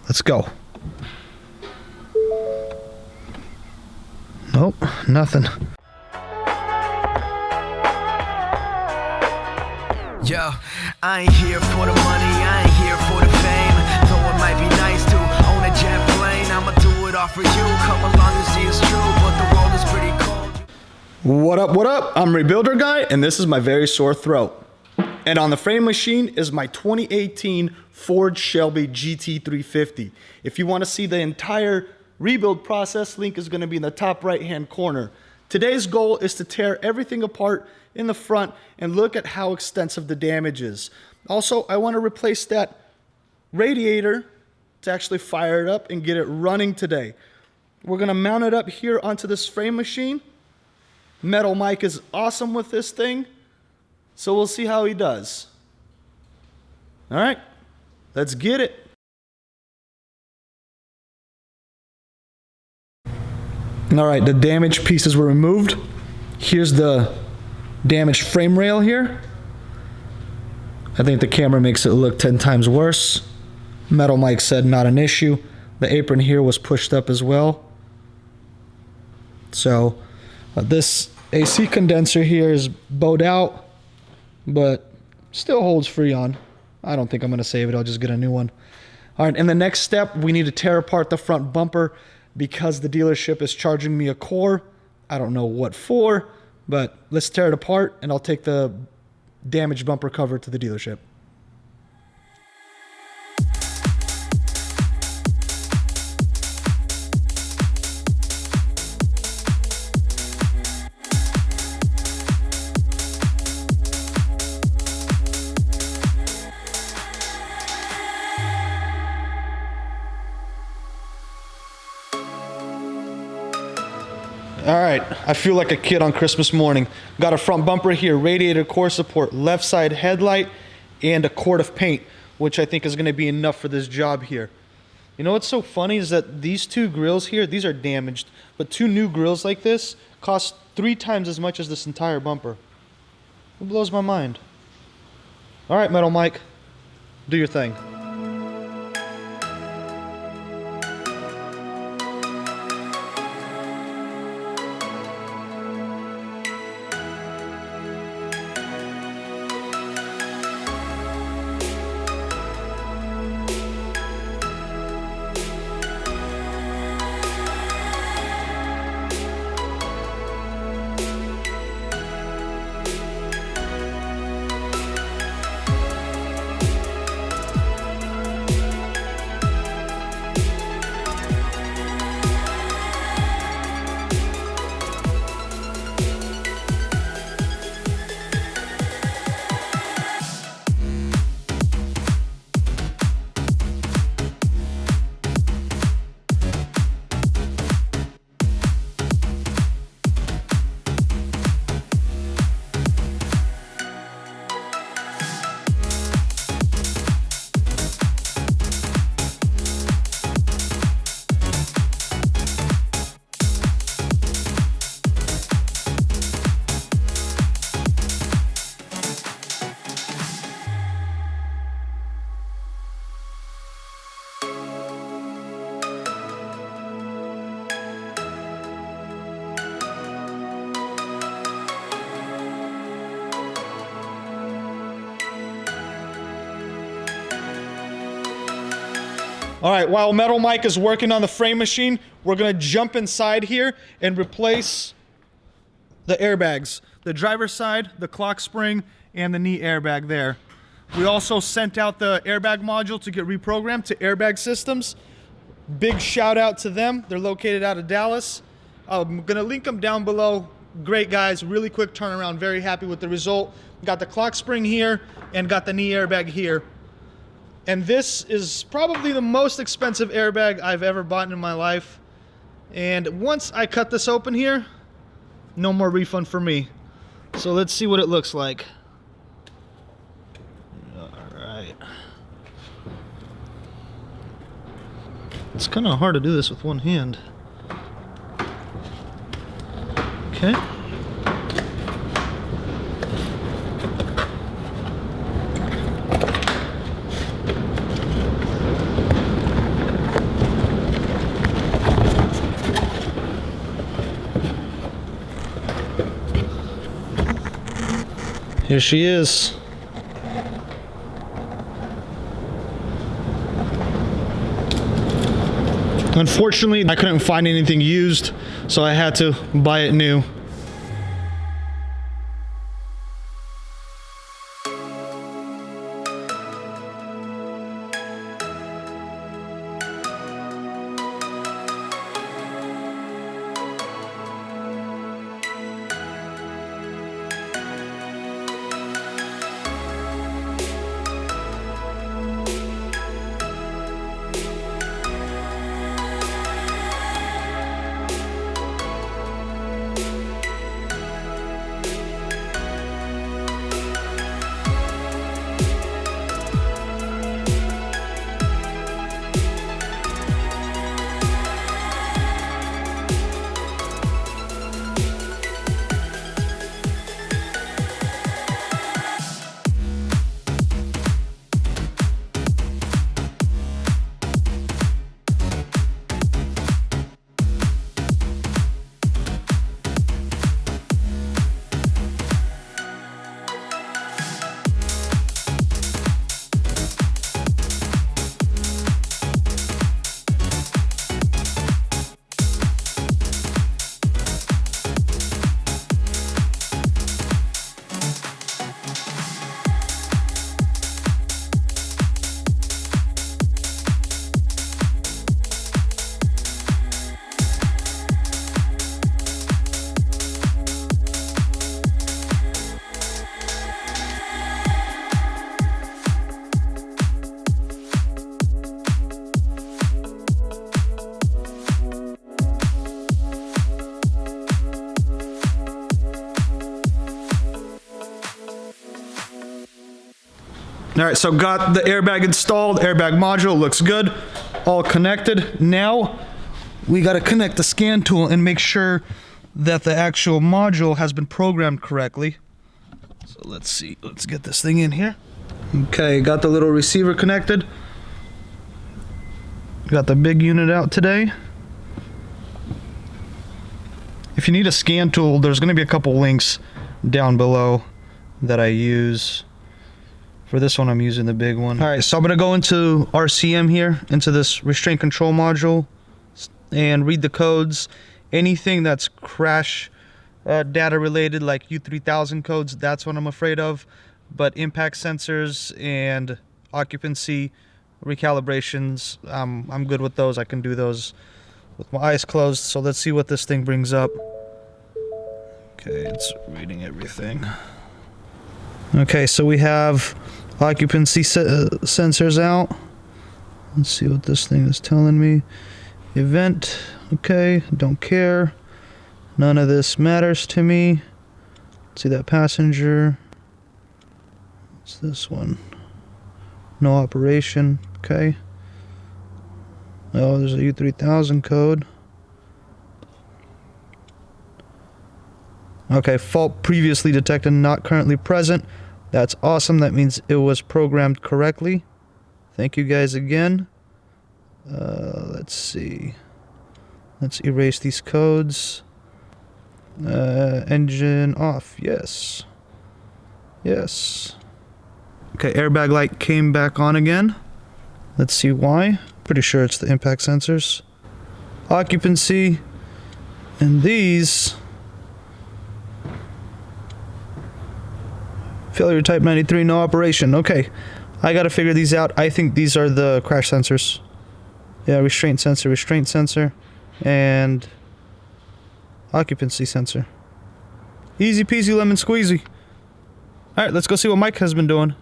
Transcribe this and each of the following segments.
Let's go. Nope, nothing. Yo, I ain't here for the money, I ain't here for the fame. Though it might be nice to own a jet plane, I'ma do it all for you. Come along and see it's true, but the world is pretty cold. What up, what up? I'm Rebuilder Guy, and this is my very sore throat. And on the frame machine is my 2018 Ford Shelby GT350. If you want to see the entire rebuild process, link is going to be in the top right-hand corner. Today's goal is to tear everything apart in the front and look at how extensive the damage is. Also, I want to replace that radiator to actually fire it up and get it running today. We're going to mount it up here onto this frame machine. Metal Mike is awesome with this thing, so we'll see how he does. All right, let's get it. All right, the damaged pieces were removed. Here's the damaged frame rail here. I think the camera makes it look 10 times worse. Metal Mike said not an issue. The apron here was pushed up as well. So this AC condenser here is bowed out, but still holds Freon. I don't think I'm going to save it. I'll just get a new one. All right, in the next step, we need to tear apart the front bumper because the dealership is charging me a core. I don't know what for, but let's tear it apart and I'll take the damaged bumper cover to the dealership. All right, I feel like a kid on Christmas morning. Got a front bumper here, radiator core support, left side headlight, and a quart of paint, which I think is gonna be enough for this job here. You know what's so funny is that these two grills here, these are damaged, but two new grills like this cost 3 times as much as this entire bumper. It blows my mind. All right, Metal Mike, do your thing. All right, while Metal Mike is working on the frame machine, we're gonna jump inside here and replace the airbags. The driver's side, the clock spring, and the knee airbag there. We also sent out the airbag module to get reprogrammed to Airbag Systems. Big shout out to them. They're located out of Dallas. I'm gonna link them down below. Great guys, really quick turnaround, very happy with the result. Got the clock spring here and got the knee airbag here. And this is probably the most expensive airbag I've ever bought in my life. And once I cut this open here, no more refund for me. So let's see what it looks like. All right. It's kind of hard to do this with one hand. Okay. Here she is. Unfortunately, I couldn't find anything used, so I had to buy it new. All right, so got the airbag installed, airbag module, looks good, all connected. Now we gotta connect the scan tool and make sure that the actual module has been programmed correctly. So let's see, let's get this thing in here. Okay, got the little receiver connected. Got the big unit out today. If you need a scan tool, there's gonna be a couple links down below that I use. For this one, I'm using the big one. All right, so I'm gonna go into RCM here, into this restraint control module, and read the codes. Anything that's crash data related, like U3000 codes, that's what I'm afraid of. But impact sensors and occupancy recalibrations, I'm good with those. I can do those with my eyes closed. So let's see what this thing brings up. Okay, it's reading everything. Okay, so we have occupancy sensors out. Let's see what this thing is telling me. Event, okay, don't care. None of this matters to me. Let's see that passenger. What's this one? No operation, okay. Oh, there's a U3000 code. Okay, fault previously detected, not currently present. That's awesome. That means it was programmed correctly. Thank you guys again. Let's see. Let's erase these codes. Engine off. Yes. Yes. Okay, airbag light came back on again. Let's see why. Pretty sure it's the impact sensors. Occupancy. And these. Failure type 93, no operation. Okay, I gotta figure these out. I think these are the crash sensors. Yeah, restraint sensor, and occupancy sensor. Easy peasy lemon squeezy. All right, let's go see what Mike has been doing.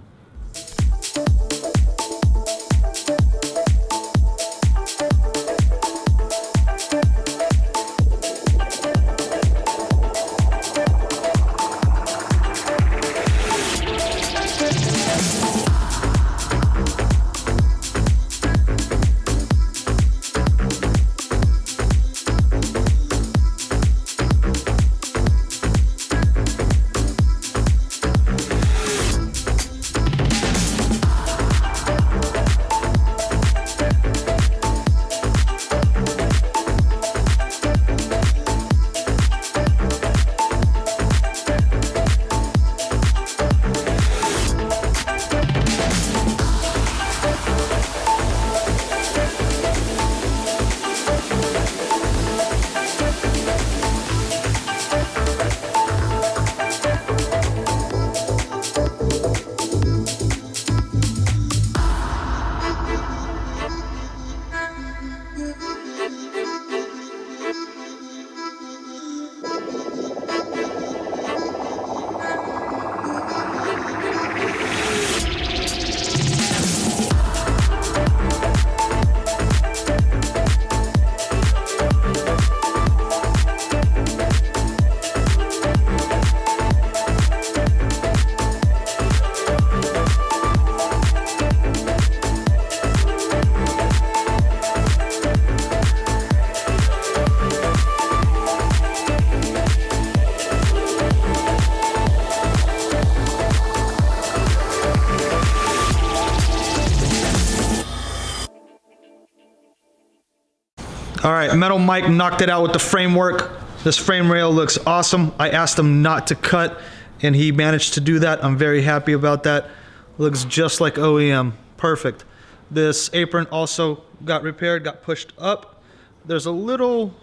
All right, Metal Mike knocked it out with the framework. This frame rail looks awesome. I asked him not to cut, and he managed to do that. I'm very happy about that. Looks just like OEM. Perfect. This apron also got repaired, got pushed up. There's a little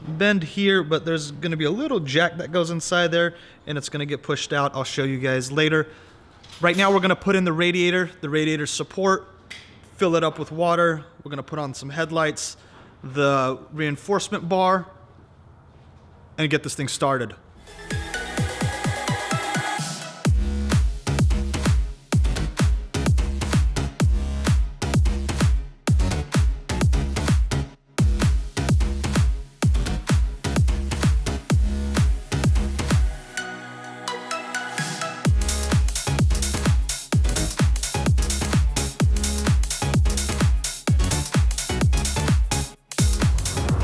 bend here, but there's going to be a little jack that goes inside there, and it's going to get pushed out. I'll show you guys later. Right now we're going to put in the radiator support, fill it up with water. We're going to put on some headlights, the reinforcement bar, and get this thing started.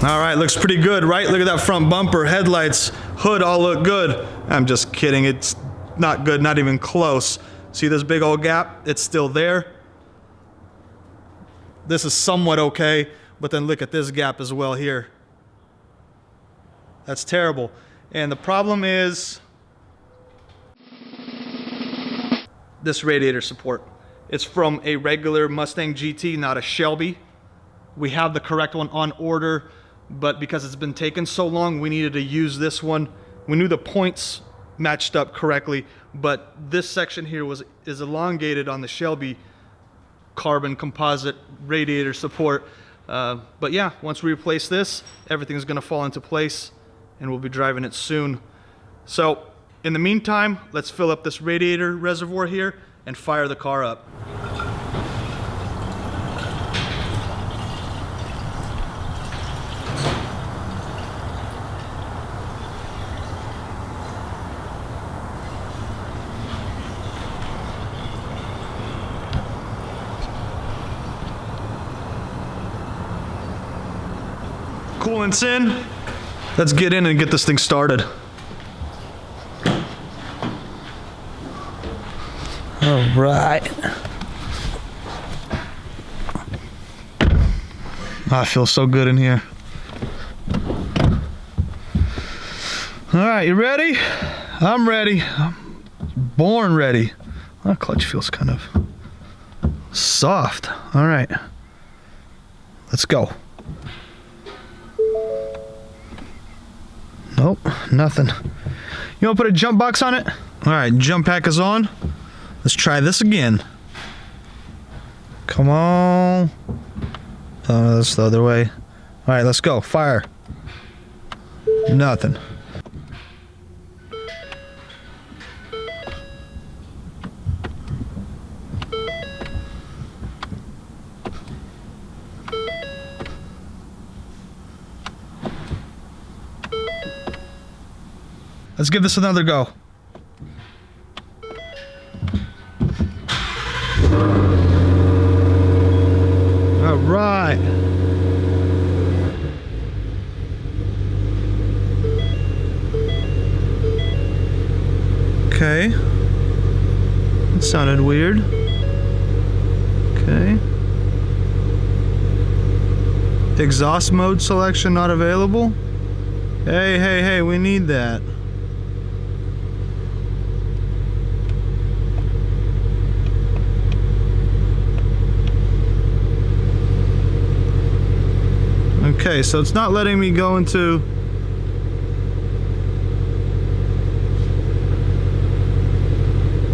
All right, looks pretty good, right? Look at that front bumper, headlights, hood all look good. I'm just kidding, it's not good, not even close. See this big old gap? It's still there. This is somewhat okay, but then look at this gap as well here. That's terrible. And the problem is this radiator support. It's from a regular Mustang GT, not a Shelby. We have the correct one on order, but because it's been taken so long, we needed to use this one. We knew the points matched up correctly, but this section here is elongated on the Shelby carbon composite radiator support. But yeah, once we replace this, everything's gonna fall into place and we'll be driving it soon. So in the meantime, let's fill up this radiator reservoir here and fire the car up. Coolant's in. Let's get in and get this thing started. All right. I feel so good in here. All right, you ready? I'm ready. I'm born ready. That clutch feels kind of soft. All right, let's go. Nope, nothing. You want to put a jump box on it? All right, jump pack is on. Let's try this again. Come on. Oh, no, that's the other way. All right, let's go. Fire. Nothing. Let's give this another go. All right. Okay. That sounded weird. Okay. Exhaust mode selection not available. Hey, we need that. Okay, so it's not letting me go into...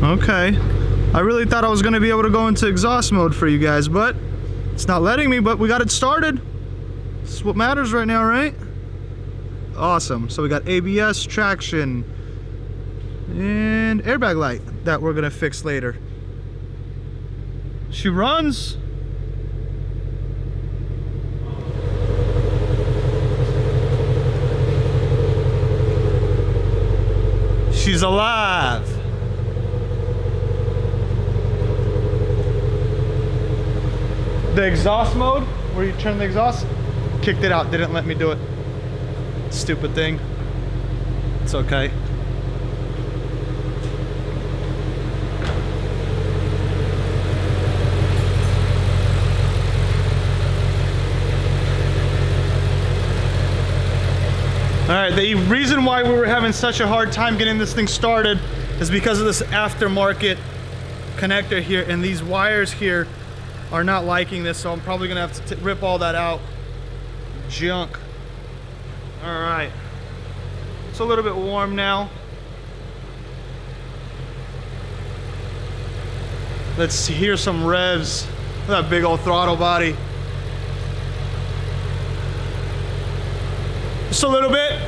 Okay. I really thought I was going to be able to go into exhaust mode for you guys, but it's not letting me, but we got it started. This is what matters right now, right? Awesome. So we got ABS, traction, and airbag light that we're going to fix later. She runs. She's alive. The exhaust mode, where you turn the exhaust, kicked it out, didn't let me do it. Stupid thing. It's okay. right, the reason why we were having such a hard time getting this thing started is because of this aftermarket connector here, and these wires here are not liking this, so I'm probably gonna have to rip all that out. Junk. All right, it's a little bit warm now. Let's hear some revs. Look at that big old throttle body. Just a little bit.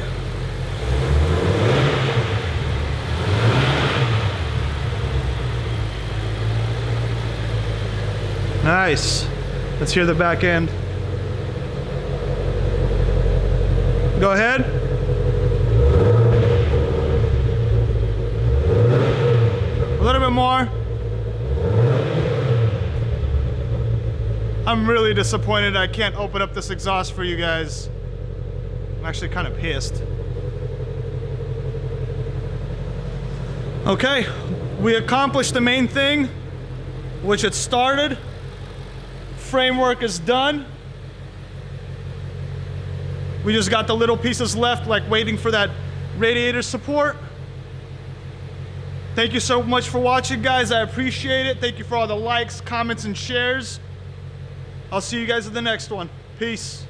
Nice. Let's hear the back end. Go ahead. A little bit more. I'm really disappointed I can't open up this exhaust for you guys. I'm actually kind of pissed. Okay, we accomplished the main thing, which it started. Framework is done. We just got the little pieces left, like waiting for that radiator support. Thank you so much for watching, guys. I appreciate it. Thank you for all the likes, comments, and shares. I'll see you guys in the next one. Peace.